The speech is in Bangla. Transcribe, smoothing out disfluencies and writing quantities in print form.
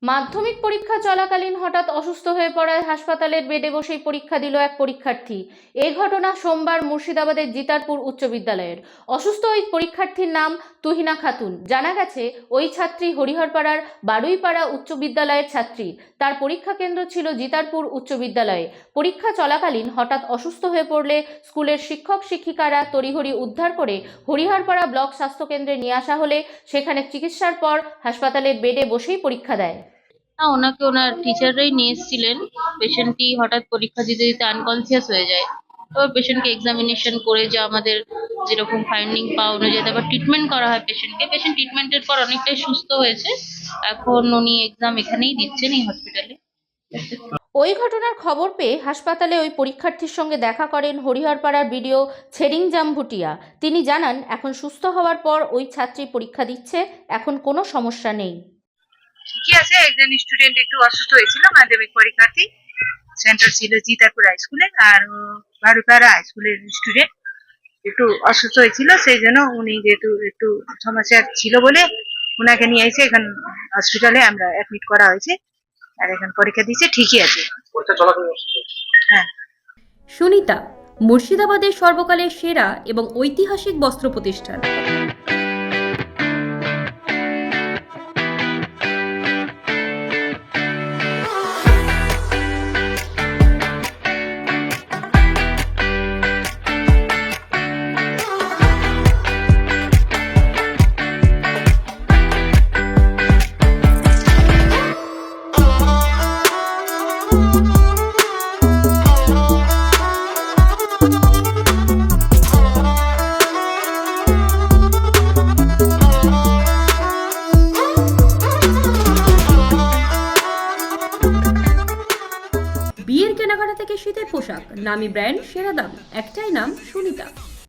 মাধ্যমিক পরীক্ষা চলাকালীন হঠাৎ অসুস্থ হয়ে পড়ায় হাসপাতালের বেডে বসেই পরীক্ষা দিল এক পরীক্ষার্থী। এই ঘটনা সোমবার মুর্শিদাবাদের জিতারপুর উচ্চ বিদ্যালয়ের। অসুস্থ ওই পরীক্ষার্থীর নাম তুহিনা খাতুন। জানা গেছে ওই ছাত্রী হরিহরপাড়ার বারুইপাড়া উচ্চ বিদ্যালয়ের ছাত্রী। তার পরীক্ষা কেন্দ্র ছিল জিতারপুর উচ্চ বিদ্যালয়ে। পরীক্ষা চলাকালীন হঠাৎ অসুস্থ হয়ে পড়লে স্কুলের শিক্ষক শিক্ষিকারা তড়িঘড়ি উদ্ধার করে হরিহরপাড়া ব্লক স্বাস্থ্যকেন্দ্রে নিয়ে আসা হলে সেখানে চিকিৎসার পর হাসপাতালের বেডে বসেই পরীক্ষা দেয়। ওনাকে ওনার টিচাররাই নিয়ে এসেছিলেন। পেশেন্টটি হঠাৎ পরীক্ষা দিতে দিতে আনকনসিয়াস হয়ে যায়। তো পেশেন্টকে এক্সামিনেশন করে যে আমাদের যেরকম ফাইন্ডিং পাওয়া অনুযায়ী তারপর ট্রিটমেন্ট করা হয় পেশেন্টকে। পেশেন্ট ট্রিটমেন্টের পর অনেকটাই সুস্থ হয়েছে। এখন উনি এক্সাম এখানেই দিচ্ছেন এই হসপিটালে। ওই ঘটনার খবর পেয়ে হাসপাতালে ওই পরীক্ষার্থীর সঙ্গে দেখা করেন হরিহরপাড়ার বিডিও ছেরিংজাম ভুটিয়া। তিনি জানান, এখন সুস্থ হওয়ার পর ওই ছাত্রী পরীক্ষা দিচ্ছে, এখন কোনো সমস্যা নেই। ঠিকই আছে। একজন স্টুডেন্ট একটু অসুস্থ হয়েছিল, মাধ্যমিক পরীক্ষার্থী, সেন্টার ছিল জিতারপুর হাই স্কুলে, আর বারুইপাড়া হাই স্কুলের স্টুডেন্ট একটু অসুস্থ হয়েছিল, সেই জন্য উনি যেহেতু একটু সমস্যা ছিল বলে ওনাকে নিয়ে এসে এখন হসপিটালে আমরা অ্যাডমিট করা হয়েছে, আর এখন পরীক্ষা দিচ্ছে, ঠিকই আছে। হ্যাঁ। সুনিতা, মুর্শিদাবাদের সর্বকালের সেরা এবং ঐতিহাসিক বস্ত্র প্রতিষ্ঠান। বিয়ের কেনাকাটা থেকে শীতের পোশাক, নামি ব্র্যান্ড, সেরা দাম, একটাই নাম সুনিতা।